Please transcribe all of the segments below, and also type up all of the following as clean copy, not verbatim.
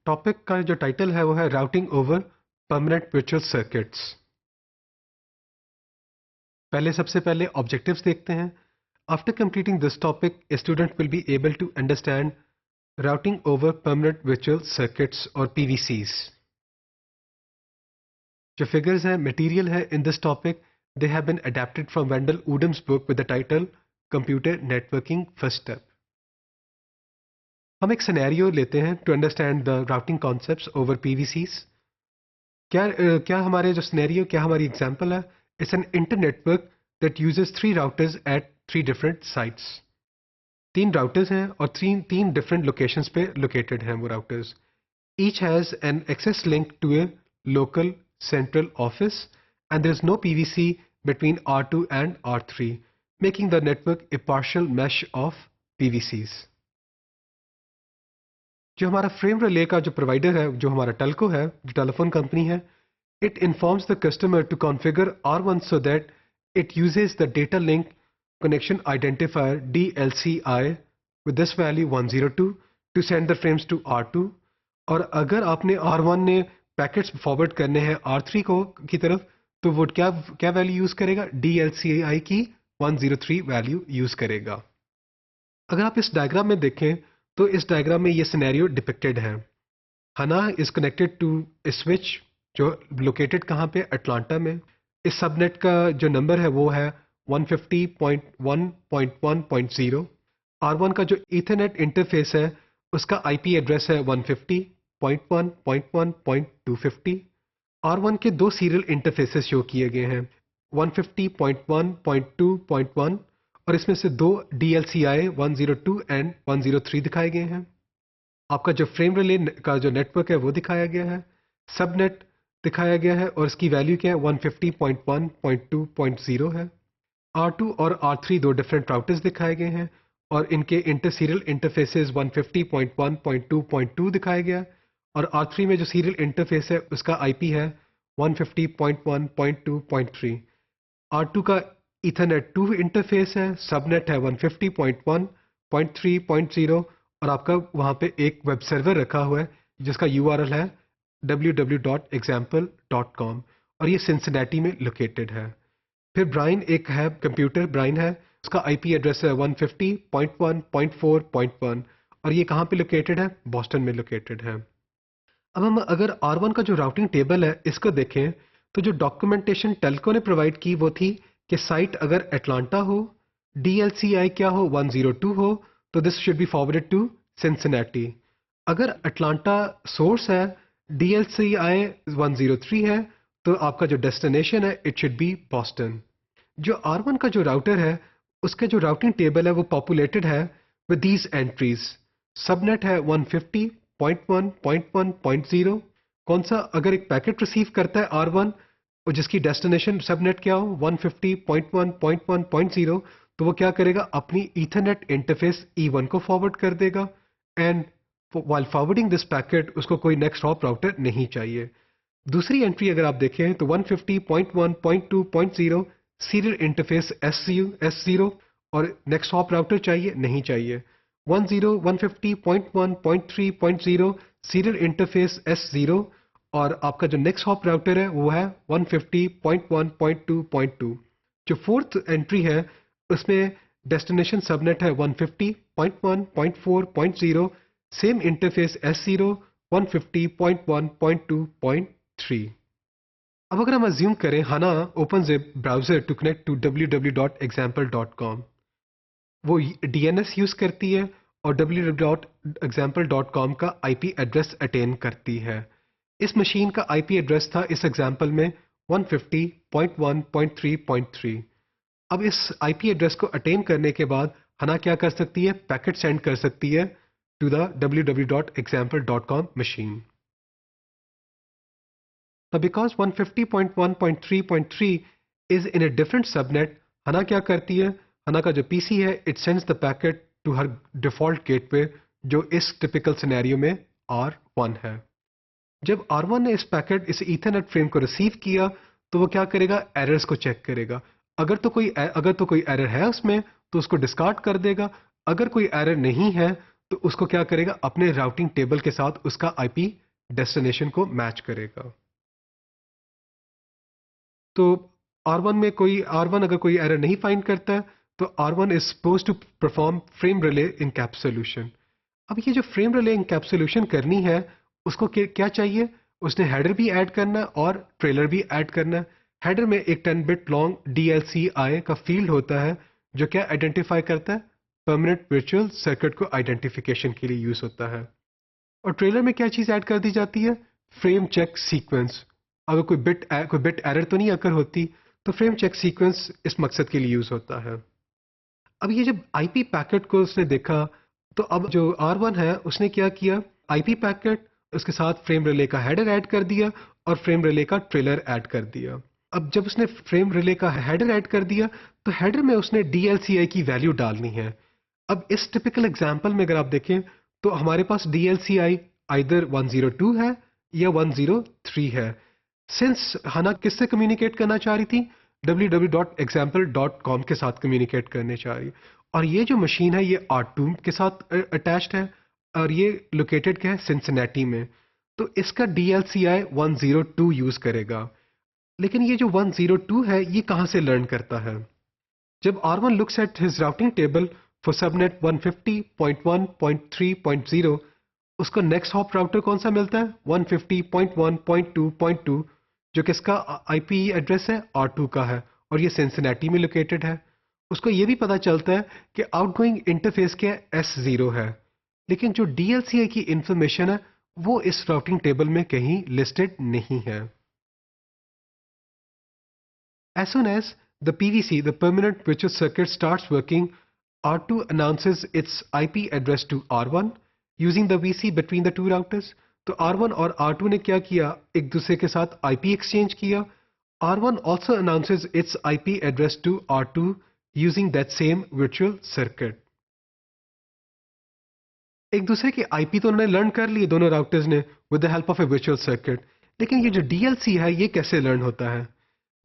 Topic का जो title है वो है routing over permanent virtual circuits. सबसे पहले ऑब्जेक्टिव्स देखते हैं। After completing this topic a student will be able to understand routing over permanent virtual circuits और पीवीसीज। जो फिगर्स हैं, मटेरियल है in this topic, they have been adapted from Wendell Odom's book with the title computer networking first step. हम एक scenario लेते हैं to understand the routing concepts over PVCs. क्या हमारे जो सिनेरियो, क्या हमारी एग्जांपल है, it's an internetwork that uses 3 routers at 3 different sites. 3 routers हैं और तीन डिफरेंट लोकेशंस पे लोकेटेड हैं वो routers. Each has an access link to a local central office and there is no PVC between R2 and R3, making the network a partial mesh of PVCs. जो हमारा frame relay का जो provider है, जो हमारा Telco है, जो telephone company है, it informs the customer to configure R1 so that it uses the data link connection identifier DLCI with this value 102 to send the frames to R2। और अगर आपने R1 ने पैकेट्स फॉरवर्ड करने हैं R3 को की तरफ, तो वो क्या क्या वैल्यू यूज करेगा? DLCI की 103 वैल्यू यूज करेगा। अगर आप इस डायग्राम में देखें तो इस डायग्राम में ये सिनेरियो डिपिक्टेड है। Hannah is connected to a switch जो लोकेटेड कहाँ पे? अटलांटा में। इस सबनेट का जो नंबर है वो है 150.1.1.0। R1 का जो ईथरनेट इंटरफेस है उसका IP एड्रेस है 150.1.1.250। R1 के दो सीरियल इंटरफेसेस शो किए गए हैं, 150.1.2.1, और इसमें से दो DLCI 102 एंड 103 दिखाए गए हैं। आपका जो फ्रेम रिले का जो नेटवर्क है वो दिखाया गया है, सबनेट दिखाया गया है और इसकी वैल्यू क्या है? 150.1.2.0 है। R2 और R3 दो डिफरेंट राउटर्स दिखाए गए हैं और इनके इंटर सीरियल इंटरफेसेस 150.1.2.2 दिखाया गया, और R3 में जो सीरियल इंटरफेस है उसका IP है 150.1.2.3। R2 का ईथरनेट 2 इंटरफेस है, सबनेट है 150.1.3.0 और आपका वहाँ पे एक वेब सर्वर रखा हुआ है जिसका URL है www.example.com और ये सिंसिनेटी में लोकेटेड है। फिर ब्राइन एक है, कंप्यूटर ब्राइन है, उसका IP एड्रेस है 150.1.4.1 और ये कहाँ पे लोकेटेड है? बॉस्टन में लोकेटेड है। अब हम अगर R1 का जो राउटिंग टेबल है इसको देखें तो जो डॉक्यूमेंटेशन टेलको ने प्रोवाइड की वो थी कि साइट अगर अटलांटा हो, DLCI क्या हो? 102 हो, तो this should be forwarded to Cincinnati. अगर अटलांटा सोर्स है, DLCI 103 है, तो आपका जो डेस्टिनेशन है इट शुड बी बॉस्टन। जो R1 का जो राउटर है उसका जो राउटिंग टेबल है वो पॉपुलेटेड है विद दीज एंट्रीज। सबनेट है 150.1.1.0। कौन सा? अगर एक पैकेट रिसीव करता है R1 और जिसकी डेस्टिनेशन सबनेट क्या हो? 150.1.1.0, तो वो क्या करेगा? अपनी ईथरनेट इंटरफेस E1 को फॉरवर्ड कर देगा and while forwarding this packet उसको कोई नेक्स्ट हॉप राउटर नहीं चाहिए। दूसरी एंट्री अगर आप देखें तो 150.1.2.0 सीरियल इंटरफेस S0 और नेक्स्ट हॉप राउटर चाहिए? नहीं चाहिए। 150.1.3.0 सीरियल इंटरफेस S0 और आपका जो नेक्स्ट हॉप राउटर है वो है 150.1.2.2। जो फोर्थ एंट्री है उसमें डेस्टिनेशन सबनेट है 150.1.4.0, सेम इंटरफेस S0 150.1.2.3। अब अगर हम अज्यूम करें हना opens a browser to connect to www.example.com, वो DNS यूज करती है और www.example.com का IP एड्रेस अटेन करती है। इस मशीन का IP एड्रेस था इस एग्जाम्पल में 150.1.3.3। अब इस IP एड्रेस को अटेन करने के बाद हना क्या कर सकती है? पैकेट सेंड कर सकती है to the www.example.com machine. Now because 150.1.3.3 is in a different subnet, हना क्या करती है? हना का जो PC है it sends the packet to her default gateway जो इस टिपिकल सिनेरियो में R1 है। जब R1 ने इस पैकेट, इस ईथरनेट फ्रेम को रिसीव किया तो वो क्या करेगा? एरर्स को चेक करेगा। अगर तो कोई एरर है उसमें तो उसको डिस्कार्ड कर देगा, अगर कोई एरर नहीं है तो उसको क्या करेगा, अपने राउटिंग टेबल के साथ उसका आईपी डेस्टिनेशन को मैच करेगा। तो R1 अगर कोई एरर नहीं फाइंड करता है तो R1 is suppose to perform frame relay encapsulation. अब ये जो फ्रेम रिले इनकैप्सुलेशन करनी है, उसको क्या चाहिए, उसने हेडर भी ऐड करना है और ट्रेलर भी ऐड करना है। हेडर में एक 10 बिट लॉन्ग DLCI का फील्ड होता है जो क्या आइडेंटिफाई करता है, परमानेंट वर्चुअल सर्किट को आइडेंटिफिकेशन के लिए यूज होता है। और ट्रेलर में क्या चीज ऐड कर दी जाती है, फ्रेम चेक सीक्वेंस। अगर कोई बिट एरर तो नहीं अगर होती, तो फ्रेम चेक सीक्वेंस इस मकसद के लिए यूज होता है। अब ये जब आईपी पैकेट को उसने देखा, तो अब जो R1 है उसने क्या किया, आईपी पैकेट उसके साथ फ्रेम रिले का हेडर ऐड कर दिया और फ्रेम रिले का ट्रेलर ऐड कर दिया। अब जब उसने फ्रेम रिले का हेडर ऐड कर दिया, तो हेडर में उसने DLCI की वैल्यू डालनी है। अब इस टिपिकल एग्जांपल में अगर आप देखें तो हमारे पास DLCI आइदर 102 है या 103 है। सिंस हना किससे कम्युनिकेट करना चाह रही थी, www.example.com के साथ कम्युनिकेट करने चाह रही है। और ये जो मशीन है ये R2 के साथ अटैच्ड है और ये लोकेटेड क्या है, सिंसिनेटी में। तो इसका DLCI 102 यूज करेगा। लेकिन ये जो 102 है ये कहाँ से लर्न करता है, जब R1 looks at his routing table for subnet 150.1.3.0, उसको नेक्स्ट हॉप राउटर कौन सा मिलता है, 150.1.2.2, जो कि इसका आईपी एड्रेस है R2 का है और ये सिंसिनेटी में लोकेटेड है। उसको ये भी पता चलता है कि आउटगोइंग इंटरफेस क्या S0 है, लेकिन जो DLCI की इंफॉर्मेशन है वो इस राउटिंग टेबल में कहीं लिस्टेड नहीं है। As soon as the PVC, the permanent virtual circuit, starts working, R2 announces its IP address to R1 using the VC between the two routers. तो R1 और R2 ने क्या किया, एक दूसरे के साथ IP exchange किया। R1 also announces its IP address to R2 using that same virtual circuit. एक दूसरे की IP तो उन्होंने लर्न कर ली दोनों राउटर्स ने with the help of a virtual circuit, लेकिन ये जो DLC है ये कैसे लर्न होता है।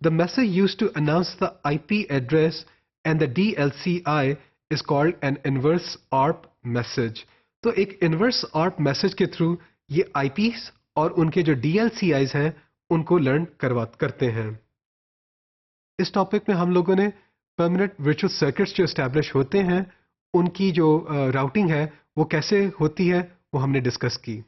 The message used to announce the IP address and the DLCI is called an inverse ARP message. तो एक inverse ARP message के थ्रू ये IPs और उनके जो DLCIs हैं उनको लर्न करते हैं। इस टॉपिक में हम लोगों ने परमानेंट वर्चुअल सर्किट्स जो एस्टैब्लिश होते हैं उनकी जो राउटिंग है वो कैसे होती है वो हमने डिस्कस की।